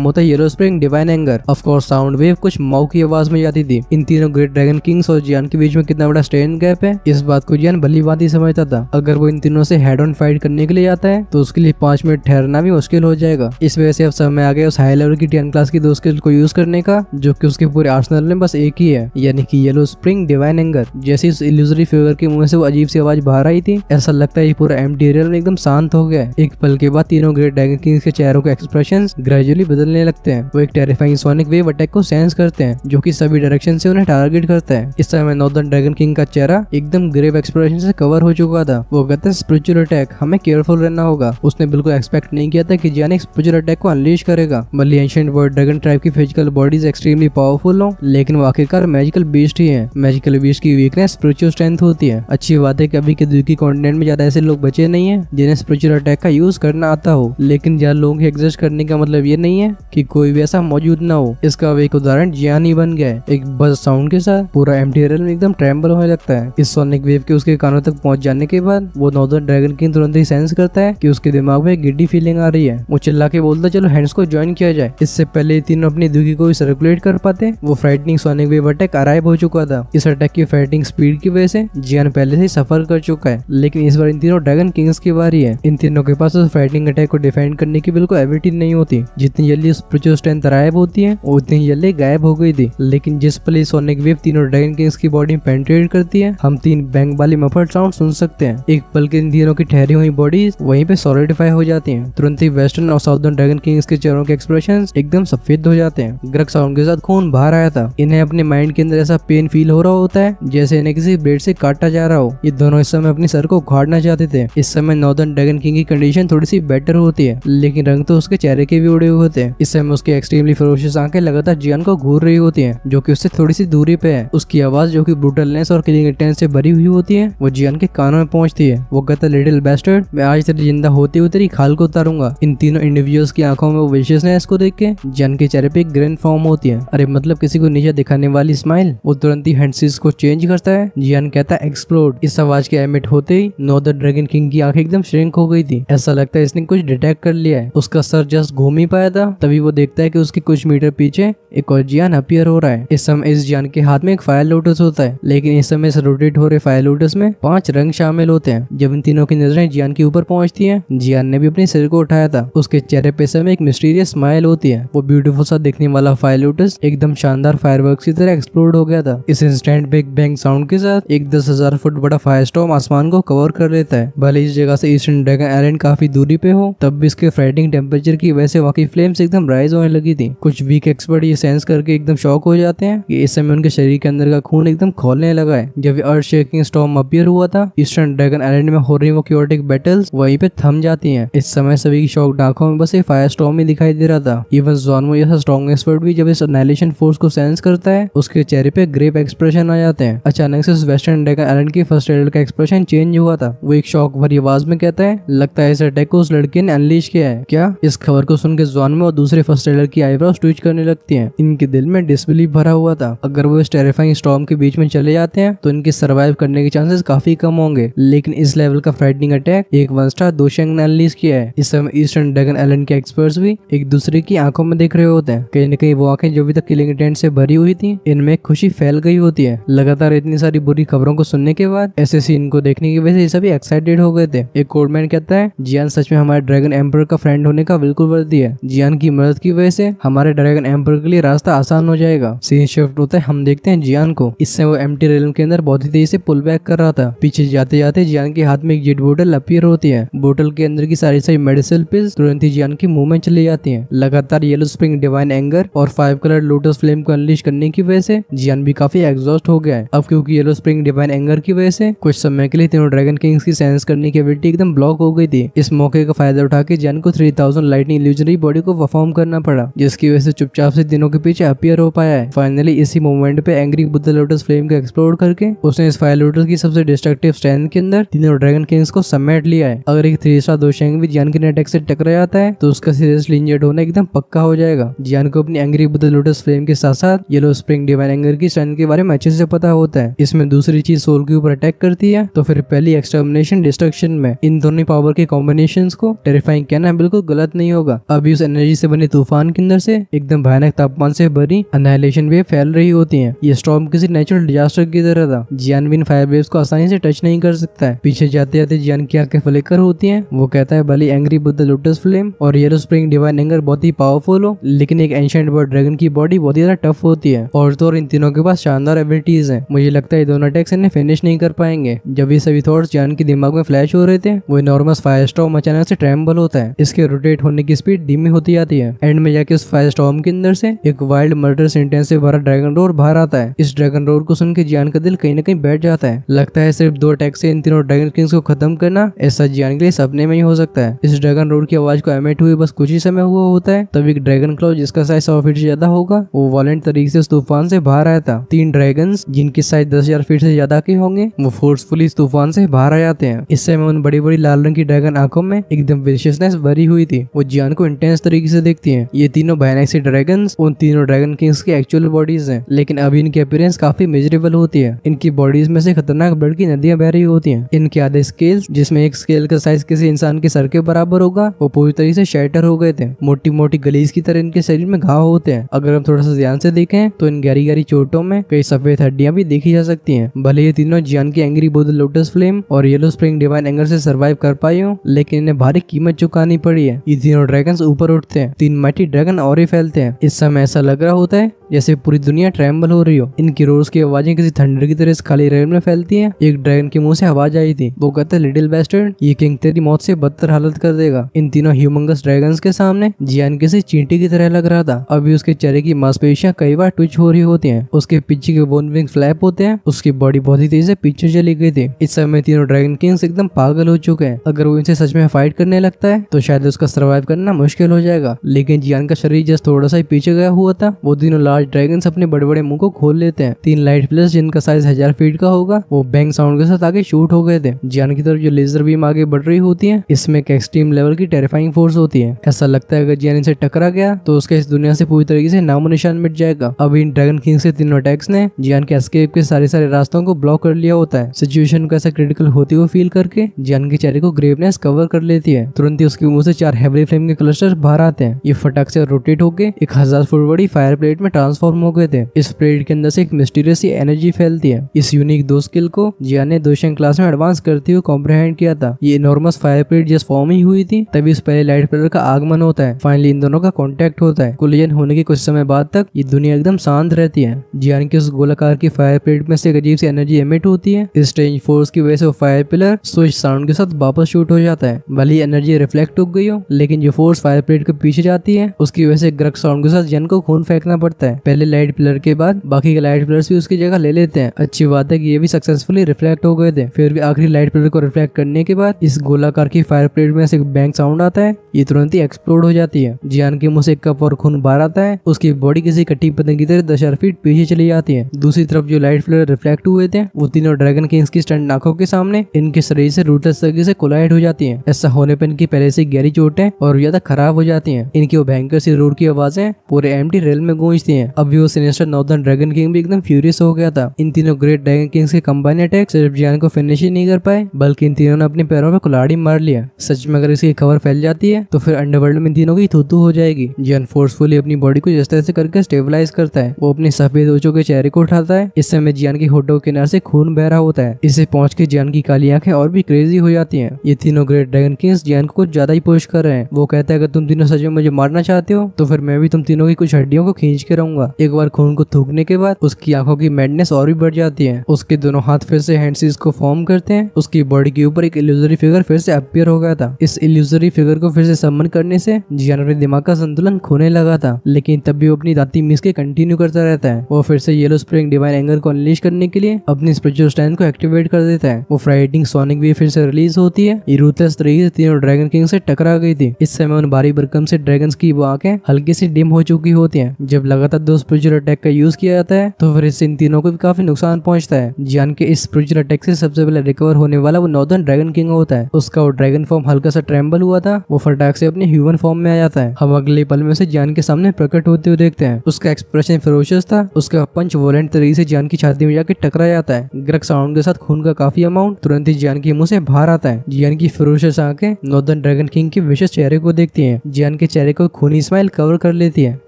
होता है yellow spring divine anger. Of course sound wave कुछ माउ की आवाज में जाती थी। इन तीनों ग्रेट ड्रैगन किंग्स और जियान के बीच में कितना बड़ा स्ट्रेन गैप है, इस बात को जियान भली भांति समझता था। अगर वो इन तीनों से हेड ऑन फाइट करने के लिए आता है तो उसके लिए 5 मिनट ठहरना भी मुश्किल हो जाएगा। इस वजह से अब समय आ गया उस हाई लेवल की 10 क्लास की 2 स्किल को यूज करने का, जो कि उसके पूरे आर्सेनल में बस एक ही है, यानी कि येलो स्प्रिंग डिवाइन एंगर। जैसे इस इल्यूजरी फिगर के मुंह से वो अजीब सी आवाज बाहर आई थी, ऐसा लगता है ये पूरा एम्प्टी रियल में एकदम शांत हो गया है। एक पल के बाद तीनों ग्रेट ड्रैगन किंग्स के चेहरों के एक्सप्रेशंस ग्रेजुअली बदलने लगते हैं। वो एक टेरिफाइंग सोनिक वेव अटैक को सेंस करते हैं, जो कि सभी डायरेक्शन से उन्हें टारगेट करता है। इस समय नॉर्दर्न ड्रैगन किंग का चेहरा एकदम ग्रेव एक्सप्रेशन से कवर हो चुका था। वो कहते हैं स्पिरिचुअल अटैक, हमें केयरफुल रहना होगा। उसने बिल्कुल एक्सपेक्ट नहीं किया था कि जियान एक स्पिरिचुअल अटैक को अनलीश करेगा। भले एंशिएंट वर्ल्ड ड्रैगन ट्राइब की फिजिकल बॉडीज एक्सट्रीमली पावरफुल हो, लेकिन वो आखिरकार मैजिकल बीस्ट ही है। मैजिकल बीस्ट की वीकनेस स्पिरिचुअल स्ट्रेंथ होती है। अच्छी बात है कि अभी के द्वीपी कॉन्टिनेंट में ज्यादा ऐसे लोग बचे नहीं है जिन्हें स्पिरिचुअल अटैक का यूज करना आता हो, लेकिन ज्यादा लोगों के एग्जिस्ट करने का मतलब ये नहीं है कि कोई भी ऐसा मौजूद ना हो। इसका एक उदाहरण जियान ही बन गया है। एक बज साउंड के साथ पूरा एम्प्टी में एकदम ट्रेम्बल होने लगता है। इस सोनिक वेव के उसके कानों तक पहुंच जाने के बाद वो नॉर्दर्न ड्रैगन किंग तुरंत ही सेंस करता है कि उसके दिमाग में गिड्डी फीलिंग आ रही है। वो चिल्ला के बोलता चलो हैंड्स को ज्वाइन किया जाए। इससे पहले तीनों अपनी दुखी को सर्कुलेट कर पाते, वो frightening sonic wave attack arrive हो चुका था। इस अटैक की फाइटिंग स्पीड की वजह से जियान पहले से सफर कर चुका है, लेकिन इस बार इन तीनों ड्रैगन किंग्स की बारी है। इन तीनों के पास उस फाइटिंग अटैक को डिफेंड करने की बिल्कुल एबिलिटी नहीं होती। जितनी जल्दी स्पिरिचुअल स्ट्रेंथ अराइव होती है उतनी जल्दी गायब हो गई थी। लेकिन जिस पल सोनिक वेव तीनों ड्रैगन किंग्स की बॉडी में पेनिट्रेट करती है, हम 3 बैंग वाली मफर्ड साउंड सुन सकते हैं। एक पल के इन तीनों की ठहरी हुई बॉडीज वहीं पे सॉलिडिफाई हो जाती हैं। तुरंत ही वेस्टर्न और साउदर्न ड्रैगन किंग्स के चेहरों के एक्सप्रेशंस एकदम सफेद हो जाते हैं। ग्रक साउंड के साथ खून बाहर आया था। इन्हें अपने माइंड के अंदर ऐसा पेन फील हो रहा होता है जैसे इन्हें किसी ब्लेड से काटा जा रहा हो। ये दोनों इस समय अपनी सर को उखाड़ना चाहते थे। इस समय नॉर्दर्न ड्रैगन किंग की कंडीशन थोड़ी सी बेटर होती है, लेकिन रंग तो उसके चेहरे के भी उड़े हुए होते हैं। इस समय उसकी एक्सट्रीमली फेरोशियस आंखें लगातार जियान को घूर रही होती हैं, जो कि उससे थोड़ी सी दूरी पे है। उसकी आवाज जो कि ब्रूटलनेस और किलिंग इंटेंस से भरी हुई होती है, वो जियान के कानों में पहुंचती है। वो कहता लिटिल बेस्टर्ड, मैं आज तेरी जिंदा होते हुए तेरी खाल को उतारूंगा। इन तीनों इंडिविजुअल्स की आंखों में वो विशियसनेस को देख के जियान के चेहरे पे एक ग्रेन फॉर्म होती है। अरे मतलब किसी को नीचे दिखाने वाली स्माइल। वो तुरंत ही हैंडसीज को चेंज करता है। जियान कहता है एक्सप्लोड। इस आवाज के एमिट होते ही नॉर्दर्न ड्रैगन किंग की आंखें एकदम श्रिंक हो गई थी। ऐसा लगता है इसने कुछ डिटेक्ट कर लिया है। उसका सर जस्ट घूम ही पाया था, तभी वो देखता है कि उसके कुछ मीटर पीछे एक और जियान अपीयर हो रहा है। इस समय इस जियान के हाथ में एक फायर लोटस होता है, लेकिन इस समय इस रोटेट हो रहे फायर लोटस में 5 रंग शामिल होते हैं। जब इन तीनों की नजरें जियान के ऊपर पहुंचती हैं, जियान ने भी अपने सिर को उठाया था। उसके चेहरे पे समय एक मिस्टीरियस स्माइल होती है। वो ब्यूटीफुल सा दिखने वाला फायर लोटस एकदम शानदार फायरवर्क्स की तरह एक्सप्लोड हो गया था। इस इंस्टेंट बिग बैंग साउंड के साथ एक 10,000 फुट बड़ा फायर स्टॉर्म आसमान को कवर कर लेता है। भले इस जगह से ईस्टर्न ड्रैगन आइलैंड काफी दूरी पे हो, तब भी इसके फ्राइटिंग टेम्परेचर की वजह से वहाँ की फ्लेम्स एकदम राइज होने लगी थी। कुछ वीक एक्सपर्ट ये सेंस करके एकदम शॉक हो जाते हैं कि इस समय उनके शरीर के अंदर का खून एकदम खोलने लगा है। जब अर्थ शेकिंग स्टॉर्म अपीयर हुआ था, ईस्टर्न ड्रैगन आइलैंड में हो रही वो क्योटिक बैटल्स वहीं पे थम जाती हैं। इस समय सभी की शॉक आंखों में बस एक फायर स्टॉर्म ही दिखाई दे रहा था। इवन ज़ॉनमो जैसा स्ट्रॉन्ग एक्सपर्ट भी जब इस एनाइलेशन फोर्स को सेंस करता है, उसके चेहरे पे ग्रेव एक्सप्रेशन आ जाते हैं। अचानक से वेस्टर्न ड्रैगन आइलैंड की फर्स्ट एडर का एक्सप्रेशन चेंज हुआ था। वो एक शॉक भरी आवाज में कहता है, लगता है इस अटैक को उस लड़के ने अनलीश किया है। क्या? इस खबर को सुनकर ज़ॉनमो और दूसरे फर्स्ट एडर की आईब्रोज ट्विच करने लगती हैं। इनके दिल में डिसबिलीफ भरा हुआ था। अगर वो इस टेरिफाइंग स्टॉर्म के बीच में चले जाते हैं तो इनके सर्वाइव करने के चांसेस काफी कम होंगे, लेकिन इस लेवल का फ्राइटनिंग अटैक एक 1 स्टार दोशंग ने अनलीश किया है। इस समय ईस्टर्न ड्रैगन आइलैंड के एक्सपर्ट्स भी एक दूसरे की आंखों में देख रहे होते हैं। कहीं न कहीं वो आंखें जो भी तक किलिंग इंटेंट से भरी हुई थी, इनमें खुशी फैल गई होती है। लगातार इतनी सारी बुरी खबरों को सुनने के बाद ऐसे सीन को देखने की वजह से सभी एक्साइटेड हो गए थे। एक कोडमैन कहता है, जियान सच में हमारे ड्रैगन एम्पर का फ्रेंड होने का बिल्कुल वर्दी है। जियान की मदद की वजह से हमारे ड्रैगन एम्पर के लिए रास्ता आसान हो जाएगा। सीन शिफ्ट होता है, हम देखते हैं जियान को। इससे वो एम्प्टी रेलम के अंदर बहुत ही तेजी से पुल बैक कर रहा था। पीछे जाते जाते जियान के हाथ में एक जेट बोतल अपीयर होती है। बोतल के अंदर की सारी मेडिसिन पिल्स तुरंत ही जियान के मुंह में चली जाती हैं। लगातार येलो स्प्रिंग डिवाइन एंगर और 5 कलर लोटस फ्लेम को अनलीश करने की वजह से जियान भी काफी एग्जॉस्ट हो गया है। अब क्योंकि येलो स्प्रिंग डिवाइन एंगर की वजह से कुछ समय के लिए तीनों ड्रैगन किंग्स की सेंस करने की एबिलिटी एकदम ब्लॉक हो गई थी। इस मौके का फायदा उठा के जियान को 3000 लाइटनिंग इल्यूजनरी बॉडी को परफॉर्म करना पड़ा, जिसकी वजह से चुपचाप से तीनों के पीछे अपीयर हो पाया है। फाइनली इसी मोमेंट पे एंग्री बुद्ध लोटस फ्लेम को एक्सप्लोर करके उसने इस फायर लोटस की सबसे डिस्ट्रक्टिव स्ट्रेंथ के अंदर तीनों ड्रैगन किंग्स को समेट लिया है। अगर एक 3 स्टार दोशंग भी जियान के अटैक से टकरा जाता है तो उसका सीरियसली इंजर्ड होना एकदम पक्का हो जाएगा। जियान को अपनी एंग्री बुद्ध लोटस फ्लेम के साथ साथ येलो स्प्रिंग डिवाइन एंगर की स्ट्रेंथ के बारे बारे में अच्छे से पता होता है। इसमें दूसरी चीज सोल के ऊपर अटैक करती है, तो फिर पहली एक्सटर्मिनेशन डिस्ट्रक्शन में इन दोनों पावर के कॉम्बिनेशंस को टेरिफाइंग कहना बिल्कुल गलत नहीं होगा। अभी उस एनर्जी से बने तूफान के अंदर से एकदम भयानक तापमान से भरी अनाइलेशन वेव फैल रही होती है। ये स्टॉर्म किसी नेचुरल डिजास्टर की तरह था। जियान भी इन फायर वेव्स को आसानी से टच नहीं कर सकता है। पीछे जाते जाते जियान की आंखें फ्लिकर होती हैं। वो कहता है भले angry with the lotus flame और येलो स्प्रिंग डिवाइन एंगर बहुत ही पावरफुल हो, लेकिन एक एंशिएंट बर्ड ड्रैगन की बॉडी बहुत ही ज्यादा टफ होती है। और तो और इन तीनों के पास शानदार एबिलिटीज हैं। मुझे लगता है दोनों अटैक्स इन्हें फिनिश नहीं कर पाएंगे। जब ये सभी थॉट्स जियान के दिमाग में फ्लैश हो रहे थे, वो इनॉर्मस फायर स्टॉर्म अचानक से ट्रेम्बल होता है। इसके रोटेट होने की स्पीड धीमी होती जाती है। एंड में जाके उस फायर स्टॉर्म के अंदर से एक वाइल्ड मर्डर सेंटेंस से भरा ड्रैगन रोर बाहर आता है। इस ड्रैगन रोर को सुन के जियान का दिल कहीं ना कहीं बैठ जाता है। लगता है सिर्फ 2 अटैक से इन तीनों ड्रैगन किंग्स को खत्म करना ऐसा जियान के लिए सपने में ही हो सकता है। इस ड्रैगन रोर की आवाज को एमिट हुए बस कुछ ही समय हुआ होता है, तभी एक ड्रैगन क्लॉ जिसका साइज 100 फीट से ज्यादा होगा, वो वॉलेंट तरीके से उस तूफान से बाहर आया था। 3 ड्रैगन्स जिनकी साइज 10,000 फीट से ज्यादा के होंगे, वो फोर्सफुली इस तूफान से बाहर आ जाते हैं। इस समय उन बड़ी बड़ी लाल रंग की ड्रैगन आंखों में एकदम विशियसनेस भरी हुई थी। वो जियान को इंटेंस तरीके से देखती हैं। ये तीनों भयानक से ड्रैगन्स उन तीनों ड्रैगन किंग्स की एक्चुअल बॉडीज हैं, लेकिन अभी इनकी अपीयरेंस काफी मेजरेबल होती है। इनकी बॉडीज में से खतरनाक ब्लड की नदियां बह रही होती हैं। इनके आधे स्केल्स, जिसमें एक स्केल का साइज किसी इंसान के सर के बराबर होगा, वो पूरी तरीके से शैटर हो गए थे। मोटी मोटी गलीज की तरह इनके शरीर में घाव होते हैं। अगर हम थोड़ा सा ध्यान से देखें तो इन गहरी गहरी चोटों में कई सफेद हड्डियां भी देखी जा सकती हैं। भले ये तीनों जियान की angry with the lotus flame और येलो स्प्रिंग डिवाइन एंगर से सरवाइव कर पाई हो, लेकिन इन्हें भारी कीमत चुकानी पड़ी है। ये तीनों ड्रैगन्स ऊपर उठते हैं। 3 माइटी ड्रैगन और ही फैलते हैं। इस समय ऐसा लग रहा होता है जैसे पूरी दुनिया ट्रेम्बल हो रही हो। इनकी रोज की आवाजें किसी थंडर की तरह इस खाली रेल में फैलती हैं। एक ड्रैगन के मुंह से आवाज आई थी। वो कहता है लिटिल बैस्टर्ड, ये किंग तेरी मौत से बदतर हालत कर देगा। इन तीनों ह्यूमंगस ड्रैगन्स के सामने जियान किसी चींटी की तरह लग रहा था। अभी उसके चेहरे की मांसपेशियां कई बार ट्विच हो रही होती हैं। उसके पीछे के बोन विंग फ्लैप होते हैं। उसकी बॉडी बहुत ही तेजी से पीछे चली गई थी। इस समय तीनों ड्रैगन किंग्स एकदम पागल हो चुके हैं। अगर वो इनसे सच में फाइट करने लगता है तो शायद उसका सर्वाइव करना मुश्किल हो जाएगा। लेकिन जियान का शरीर जस्ट थोड़ा सा ही पीछे गया हुआ था। वो तीनों लार्ज ड्रैगन्स अपने बड़े बड़े मुंह को खोल लेते हैं। 3 लाइट प्लस जिनका साइज 1000 फीट का होगा, वो बैंग साउंड के साथ आगे शूट हो गए थे। जियान की तरफ जो लेजर बीम आगे बढ़ रही होती है, इसमें एक एक्सट्रीम लेवल की टेरिफाइंग फोर्स होती है। ऐसा लगता है अगर जियान इनसे टकरा गया तो उसका इस दुनिया से पूरी तरीके से नामो निशान मिट जाएगा। अब इन ड्रैगन किंग्स के तीनों अटैक्स ने जियान के एस्केप के सारे रास्तों को ब्लॉक कर लिया होता है। सिचुएशन को ऐसा क्रिटिकल होते हुए फील करके जियान के चेहरे को ग्रेवनेस कवर कर लेती है। तुरंत ही उसके मुंह से 4 हेवी फ्लेम के क्लस्टर बाहर आते हैं। ये फटाक से रोटेट होके 1000 फुट बड़ी फायर प्लेट में ट्रांसफॉर्म हो गए थे। इस प्लेट के अंदर से एक मिस्टीरियस सी एनर्जी फैलती है। इस यूनिक 2 स्किल को जियान ने दोशंग क्लास में एडवांस करते हुए कॉम्प्रिहेंड किया था। ये enormous fire plate just form ही हुई थी, तभी उस पहले लाइट प्लेयर का आगमन होता है। फाइनली इन दोनों का कॉन्टेक्ट होता है। कोलिजन होने के कुछ समय बाद तक ये दुनिया एकदम शांत रहती है। जियान की उस गोलाकार की फायर प्लेट में से एक अजीब सी एनर्जी एमिट होती है। इस स्ट्रेंज फोर्स की वजह से वो फायर पिलर स्विच साउंड के साथ वापस शूट हो जाता है। भले एनर्जी रिफ्लेक्ट हो गई हो, लेकिन जो फोर्स फायर प्लेट के पीछे जाती है उसकी वजह से ग्रक साउंड के साथ जियान को खून फेंकना पड़ता है। पहले लाइट पिलर के बाद बाकी के लाइट पिलर्स भी उसकी जगह ले लेते हैं। अच्छी बात है कि ये भी सक्सेसफुली रिफ्लेक्ट हो गए थे। फिर भी आखिरी लाइट पिलर को रिफ्लेक्ट करने के बाद इस गोलाकार की फायर प्लेट में से एक बैंग साउंड आता है। ये तुरंत ही एक्सप्लोड हो जाती है। जियान के मुंह से एक कप और खून बाहर आता है। उसकी बॉडी किसी कटी पतंग की तरह 10,000 फीट पीछे चली जाती है। दूसरी तरफ जो लाइट पिलर रिफ्लेक्ट हुए थे, वो तीनों ड्रैगन किंग्स की स्टंट आंखों के सामने इनके शरीर से रूटलेस तरीके से कोलाइड हो जाती हैं। ऐसा होने पर इनकी पहले से गहरी चोटें और ज्यादा खराब हो जाती हैं। इनकी वो भयंकर सी रोर की आवाजें पूरे एम्प्टी रेल में गूंजती हैं। अभी वो सिनिस्टर नॉर्दर्न ड्रैगन किंग भी एकदम फ्यूरियस हो गया था। इन तीनों ग्रेट ड्रैगन किंग्स के कंबाइन अटैक सिर्फ जियान को फिनिश ही नहीं कर पाए, बल्कि इन तीनों ने अपने पैरों में कुल्हाड़ी मार लिया। सच में अगर इसकी खबर फैल जाती है तो फिर अंडरवर्ल्ड में इन तीनों की थूथू हो जाएगी। जियान फोर्सफुली अपनी बॉडी को जिस तरह से करके स्टेबलाइज करता है। वो अपने सफेद ओचों के चेहरे को उठाता है। इस समय जियान की होठों के किनारे से खून बह रहा होता है। इसे पहुंच के जियान की काली आंखें और भी क्रेजी हो जाती हैं। ये तीनों ग्रेट ड्रैगन किंग्स जियान को कुछ ज्यादा ही पुश कर रहे हैं। वो कहता है अगर तुम तीनों सच में मुझे मारना चाहते हो तो फिर मैं भी तुम तीनों की कुछ हड्डियों को खींच के रहूंगा। एक बार खून को थूकने के बाद उसकी आंखों की मैडनेस और भी बढ़ जाती है। उसके दोनों हाथ फिर से हैंडसीज को फॉर्म करते हैं। उसकी बॉडी के ऊपर एक इल्यूजरी फिगर फिर से अपीयर हो गया था। इस इल्यूजरी फिगर को फिर से समन करने से जियान अपने दिमाग का संतुलन खोने लगा था, लेकिन तब भी वो अपनी दाती मिस के कंटिन्यू करता रहता है। वो फिर से येलो स्प्रिंग डिवाइन एंगर को अनलीश करने के लिए अपनी स्पिरिचुअल स्ट्रेंथ को एक्टिवेट कर देता है। वो फ्राइटिंग सोनिक वेव फिर से रिलीज होती है। ये रूथलेस तरीके से तीनों ड्रैगन किंग से टकरा गई थी। इस समय उन भारी भरकम से ड्रैगन्स की वो आंखें हल्की सी डिम हो चुकी होती हैं। जब लगातार दो स्पिरिचुअल अटैक का यूज किया जाता है, तो फिर इससे इन तीनों को भी काफी नुकसान पहुंचता है। जियान के इस स्पिरिचुअल अटैक से सबसे पहले रिकवर होने वाला वो नॉर्दर्न ड्रैगन किंग होता है। उसका वो ड्रैगन फॉर्म हल्का सा ट्रेम्बल हुआ था, वो फटाक से अपने ह्यूमन फॉर्म में आ जाता है। हम अगले पल में उसे जियान के सामने प्रकट होते हुए देखते हैं। उसका एक्सप्रेशन फेरोशियस था, उसका पंच वोलेंट तरीके से जियान की छाती में जाके टकरा जाता है। ग्रक साउंड के साथ खून का काफी अमाउंट तुरंत ही जियान के मुंह से बाहर आता है। जियान की फेरोशियस आंखें नॉर्दर्न ड्रैगन किंग के विशेष चेहरे को देखती हैं। जियान के चेहरे को खूनी स्माइल कवर कर लेती है।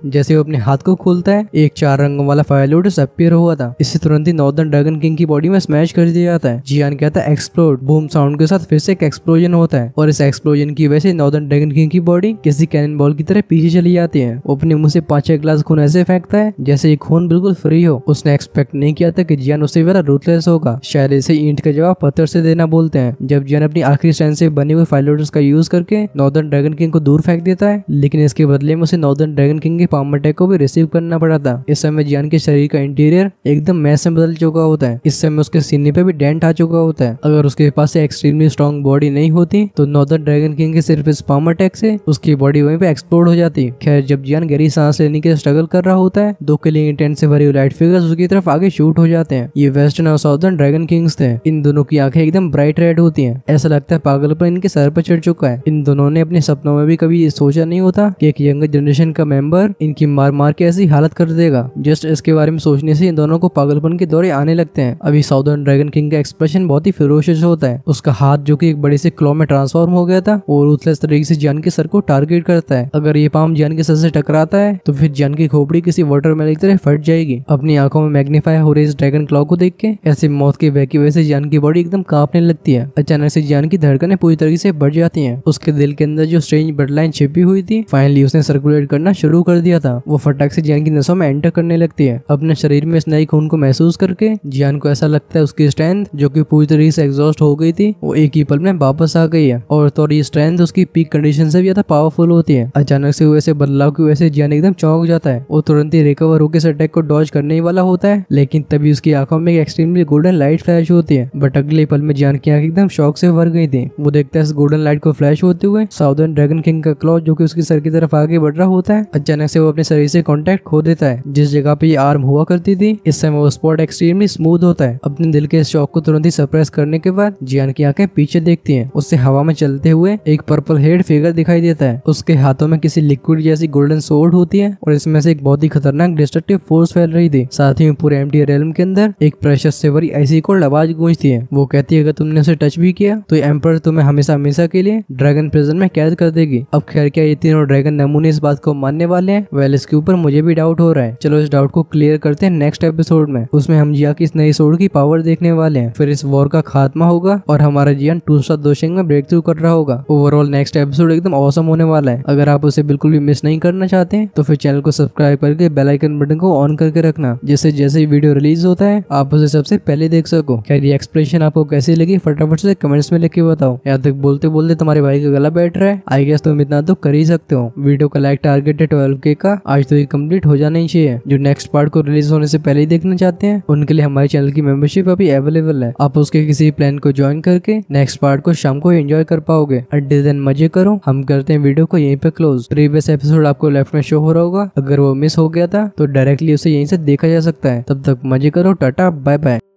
जैसे वो अपने हाथ को खोलता है, एक 4 रंगों वाला फायर लोटस अपीयर हुआ था, इससे तुरंत ही नॉर्दर्न ड्रैगन किंग की बॉडी में स्मैश कर दिया जाता है। जियान कहता है एक्सप्लोड। बूम साउंड के साथ फिर से एक एक्सप्लोजन होता है और इस एक्सप्लोजन की वजह से नॉर्दर्न ड्रैगन किंग की बॉडी किसी कैनन बॉल की तरह पीछे चली जाती है। वो अपने मुंह से 5-6 ग्लास खून ऐसे फेंकता है जैसे ये खून बिल्कुल फ्री हो। उसने एक्सपेक्ट नहीं किया था कि जियान उससे ज्यादा रूथलेस होगा। शायद इसे ईंट का जवाब पत्थर से देना बोलते हैं। जब जियान अपनी आखिरी स्ट्रेंथ से बने हुए फायर लोटस का यूज करके नॉर्दर्न ड्रैगन किंग को दूर फेंक देता है, लेकिन इसके बदले में उसे नॉर्दर्न ड्रैगन किंग के पाम अटैक को भी रिसीव करना पड़ा था। इस समय जियान के शरीर का इंटीरियर एकदम मैस में बदल चुका होता है। इस समय उसके सीने पे भी डेंट आ चुका होता है। अगर उसके पास एक्सट्रीमली स्ट्रॉन्ग बॉडी नहीं होती तो नॉर्दर्न ड्रैगन किंग के सिर्फ इस पाम अटैक से उसकी बॉडी वहीं पे एक्सप्लोड हो जाती। खैर, जब जियान गहरी सांस लेने के स्ट्रगल कर रहा होता है, 2 किलिंग इंटेंट से भरी लाइट फिगर्स उसकी तरफ आगे शूट हो जाते हैं। ये वेस्टर्न और साउदर्न ड्रैगन किंग्स थे। इन दोनों की आंखें एकदम ब्राइट रेड होती हैं। ऐसा लगता है पागलपन इनके सर पर चढ़ चुका है। इन दोनों ने अपने सपनों में भी कभी ये सोचा नहीं होता कि एक यंगर जनरेशन का मेंबर इनकी मार मार के ऐसी हालत कर देगा। जस्ट इसके बारे में सोचने से इन दोनों को पागलपन के दौरे आने लगते हैं। अभी साउदर्न ड्रैगन किंग का एक्सप्रेशन बहुत ही फेरोशियस होता है। उसका हाथ जो कि एक बड़े से क्लॉ में ट्रांसफॉर्म हो गया था, वो रूथलेस तरीके से जियान के सर को टारगेट करता है। अगर ये पाम जियान के सर से टकराता है तो फिर जियान की खोपड़ी किसी वाटरमेलन की तरह फट जाएगी। अपनी आंखों में मैग्नीफाई हो रहे इस ड्रैगन क्लॉ को देख के ऐसे मौत के भय की वजह से जियान की बॉडी एकदम कांपने लगती है। अचानक से जियान की धड़कनें पूरी तरीके से बढ़ जाती हैं। उसके दिल के अंदर जो स्ट्रेंज ब्लड लाइन छिपी हुई थी, फाइनली उसने सर्कुलेट करना शुरू कर दिया था। वो फटाक से जियान की नसों में एंटर करने लगती है। अपने शरीर में इस नई खून को महसूस करके जियान को ऐसा लगता है उसकी स्ट्रेंथ जो कि पूरी तरीके से एग्जॉस्ट हो गई थी, वो एक ही पल में वापस आ गई है। और तो ये स्ट्रेंथ उसकी पीक कंडीशन से भी ज्यादा पावरफुल होती है। अचानक से हुए ऐसे बदलाव की वजह से जियान एकदम चौंक जाता है। वो तुरंत ही रिकवर होकर इस अटैक को डॉज करने ही वाला होता है, लेकिन तभी उसकी आंखों में एक एक्सट्रीमली गोल्डन लाइट फ्लैश होती है। बट अगले पल में जियान की आंखें एकदम शॉक से भर गई थी। वो देखता है इस गोल्डन लाइट को फ्लैश होते हुए साउदर्न ड्रैगन किंग का क्लॉ जो कि उसके सर की तरफ आगे बढ़ रहा होता है। अचानक से वो अपने शरीर से कांटेक्ट खो देता है। जिस जगह पे ये आर्म हुआ करती थी, इस समय वो स्पॉट एक्सट्रीमली स्मूथ होता है। अपने दिल के इस शॉक को तुरंत ही सप्रेस करने के बाद जियान की आंखें पीछे देखती हैं। उससे हवा में चलते हुए एक पर्पल हेड फिगर दिखाई देता है। उसके हाथों में किसी लिक्विड जैसी गोल्डन सोर्ड होती है और इसमें से एक बहुत ही खतरनाक डिस्ट्रक्टिव फोर्स फैल रही थी। साथ ही पूरे एम्प्टी रेल्म के अंदर एक प्रेशर से भरी ऐसी कोल्ड आवाज गूंजती है। वो कहती है अगर तुमने उसे टच भी किया तो एम्पर तुम्हें हमेशा हमेशा के लिए ड्रैगन प्रिजन में कैद कर देगी। अब खैर क्या ये तीनों ड्रैगन नमूने इस बात को मानने वाले हैं? वेल, इसके ऊपर मुझे भी डाउट हो रहा है। चलो इस डाउट को क्लियर करते हैं नेक्स्ट एपिसोड में। उसमें हम जिया की इस नई सोर्ड की पावर देखने वाले हैं। फिर इस वॉर का खात्मा होगा और हमारा जियान 2/2 में ब्रेक थ्रू कर रहा होगा। ओवरऑल नेक्स्ट एपिसोड एकदम ऑसम होने वाला है। अगर आप उसे बिल्कुल भी मिस नहीं करना चाहते हैं तो फिर चैनल को सब्सक्राइब करके बेल आइकन बटन को ऑन करके रखना, जिससे जैसे ही वीडियो रिलीज होता है आप उसे सबसे पहले देख सको। खैर ये एक्सप्रेशन आपको कैसी लगी फटाफट से कमेंट्स में लिख के बताओ। यहाँ तक बोलते बोलते तुम्हारे भाई का गला बैठ रहा है। आई गेस तुम इतना तो कर ही सकते हो। वीडियो का लाइक टारगेट है 12K का, आज तो ये कंप्लीट हो जाना ही चाहिए। जो नेक्स्ट पार्ट को रिलीज होने से पहले ही देखना चाहते हैं उनके लिए हमारे चैनल की मेंबरशिप अभी अवेलेबल है। आप उसके किसी प्लान को ज्वाइन करके नेक्स्ट पार्ट को शाम को एंजॉय कर पाओगे। अंटिल देन मजे करो। हम करते हैं वीडियो को यहीं पे क्लोज। प्रीवियस एपिसोड आपको लेफ्ट में शो हो रहा होगा, अगर वो मिस हो गया था तो डायरेक्टली उसे यहीं से देखा जा सकता है। तब तक मजे करो। Ta-ta bye bye.